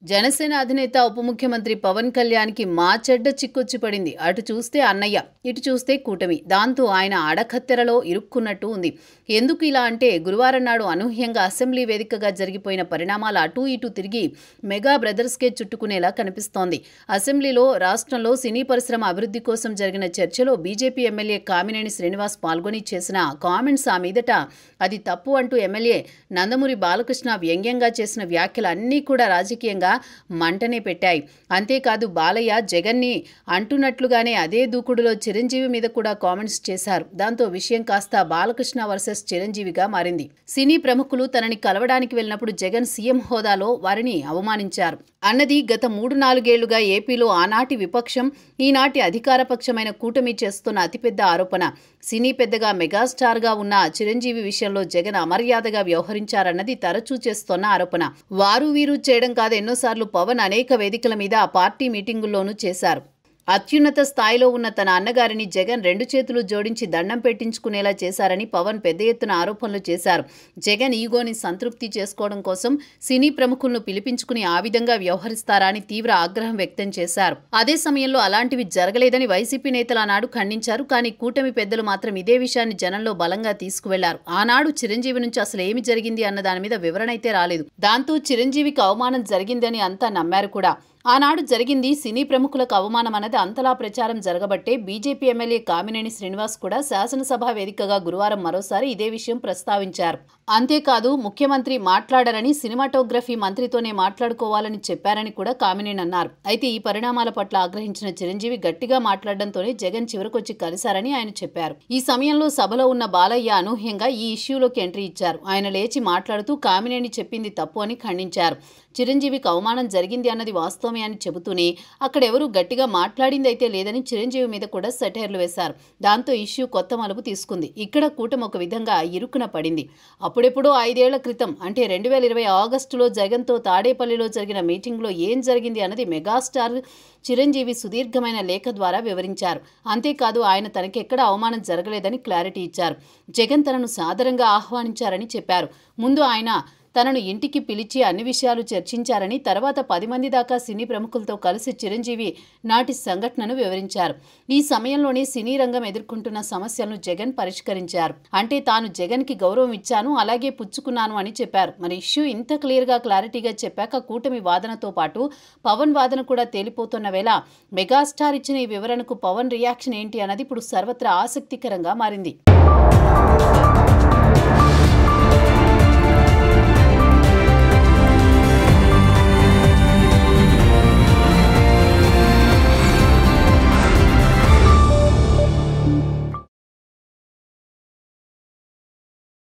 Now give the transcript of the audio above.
జనసేన అధినేత ఉప ముఖ్యమంత్రి పవన్ కళ్యాణ్కి మా చెడ్డ చిక్కొచ్చి పడింది. అటు చూస్తే అన్నయ్య, ఇటు చూస్తే కూటమి. దాంతో ఆయన అడకత్తెరలో ఇరుక్కున్నట్టు ఉంది. ఎందుకు ఇలా అంటే గురువారం నాడు అనూహ్యంగా అసెంబ్లీ వేదికగా జరిగిపోయిన పరిణామాలు అటూ ఇటూ తిరిగి మెగా బ్రదర్స్కే చుట్టుకునేలా కనిపిస్తోంది. అసెంబ్లీలో రాష్ట్రంలో సినీ పరిశ్రమ అభివృద్ధి కోసం జరిగిన చర్చలో బీజేపీ ఎమ్మెల్యే కామినేని శ్రీనివాస్ పాల్గొని చేసిన కామెంట్స్ ఆ మీదట అది తప్పు అంటూ ఎమ్మెల్యే నందమూరి బాలకృష్ణ వ్యంగ్యంగా చేసిన వ్యాఖ్యలు అన్నీ కూడా రాజకీయంగా మంటనే పెట్టాయి. అంతేకాదు బాలయ్య జగన్ని అంటున్నట్లుగానే అదే దూకుడులో చిరంజీవి మీద కూడా కామెంట్స్ చేశారు. దాంతో విషయం కాస్త బాలకృష్ణ వర్సెస్ చిరంజీవిగా మారింది. సినీ ప్రముఖులు తనని కలవడానికి వెళ్ళినప్పుడు జగన్ సీఎం హోదాలో వారిని అవమానించారు అన్నది గత 3-4 ఏళ్లుగా ఏపీలో ఆనాటి విపక్షం, ఈనాటి అధికార పక్షమైన కూటమి చేస్తున్న అతిపెద్ద ఆరోపణ. సినీ పెద్దగా మెగాస్టార్గా ఉన్న చిరంజీవి విషయంలో జగన్ అమర్యాదగా వ్యవహరించారన్నది తరచూ చేస్తోన్న ఆరోపణ. వారు వీరు చేయడం కాదు, ఎన్నోసార్లు పవన్ అనేక వేదికల మీద ఆ పార్టీ మీటింగుల్లోనూ చేశారు. అత్యున్నత స్థాయిలో ఉన్న తన అన్నగారిని జగన్ 2 చేతులు జోడించి దండం పెట్టించుకునేలా చేశారని పవన్ పెద్ద ఎత్తున ఆరోపణలు చేశారు. జగన్ ఈగోని సంతృప్తి చేసుకోవడం కోసం సినీ ప్రముఖులను పిలిపించుకుని ఆ విధంగా వ్యవహరిస్తారా అని తీవ్ర ఆగ్రహం వ్యక్తం చేశారు. అదే సమయంలో అలాంటివి జరగలేదని వైసీపీ నేతలు ఆనాడు ఖండించారు. కానీ కూటమి పెద్దలు మాత్రం ఇదే విషయాన్ని జనంలో బలంగా తీసుకువెళ్లారు. ఆనాడు చిరంజీవి నుంచి అసలు ఏమి జరిగింది అన్న దాని మీద వివరణ అయితే రాలేదు. దాంతో చిరంజీవికి అవమానం జరిగిందని అంతా నమ్మారు కూడా. ఆనాడు జరిగింది సినీ ప్రముఖులకు అవమానం అన్నది అంతలా ప్రచారం జరగబట్టే బీజేపీ ఎమ్మెల్యే కామినేని శ్రీనివాస్ కూడా శాసనసభ వేదికగా గురువారం మరోసారి ఇదే విషయం ప్రస్తావించారు. అంతేకాదు ముఖ్యమంత్రి మాట్లాడారని, సినిమాటోగ్రఫీ మంత్రితోనే మాట్లాడుకోవాలని చెప్పారని కూడా కామినేని అన్నారు. అయితే ఈ పరిణామాల పట్ల ఆగ్రహించిన చిరంజీవి గట్టిగా మాట్లాడడంతోనే జగన్ చివరకొచ్చి కలిశారని ఆయన చెప్పారు. ఈ సమయంలో సభలో ఉన్న బాలయ్య అనూహ్యంగా ఈ ఇష్యూలోకి ఎంట్రీ ఇచ్చారు. ఆయన లేచి మాట్లాడుతూ కామినేని చెప్పింది తప్పు అని ఖండించారు. చిరంజీవికి అవమానం జరిగింది అన్నది వాస్తవమే అని చెబుతూనే అక్కడెవరూ గట్టిగా మాట్లాడిందైతే లేదని చిరంజీవి మీద కూడా సెటైర్లు వేశారు. దాంతో ఇష్యూ కొత్త మలుపు తీసుకుంది. ఇక్కడ కూటమి ఒక విధంగా ఇరుకున పడింది. అప్పుడెప్పుడో 5 ఏళ్ల క్రితం అంటే 2020 ఆగస్టులో జగన్తో తాడేపల్లిలో జరిగిన మీటింగ్లో ఏం జరిగింది అన్నది మెగాస్టార్ చిరంజీవి సుదీర్ఘమైన లేఖ ద్వారా వివరించారు. అంతేకాదు ఆయన తనకెక్కడ అవమానం జరగలేదని క్లారిటీ ఇచ్చారు. జగన్ తనను సాదరంగా ఆహ్వానించారని చెప్పారు. ముందు ఆయన తనను ఇంటికి పిలిచి అన్ని విషయాలు చర్చించారని, తర్వాత 10 మంది దాకా సినీ ప్రముఖులతో కలిసి చిరంజీవి నాటి సంఘటనను వివరించారు. ఈ సమయంలోనే సినీ రంగం ఎదుర్కొంటున్న సమస్యలను జగన్ పరిష్కరించారు. అంటే తాను జగన్కి గౌరవం ఇచ్చాను, అలాగే పుచ్చుకున్నాను అని చెప్పారు. మరి ఇష్యూ ఇంత క్లారిటీగా చెప్పాక కూటమి వాదనతో పాటు పవన్ వాదన కూడా తేలిపోతున్న వేళ మెగాస్టార్ ఇచ్చిన ఈ వివరణకు పవన్ రియాక్షన్ ఏంటి అన్నది ఇప్పుడు సర్వత్రా ఆసక్తికరంగా మారింది.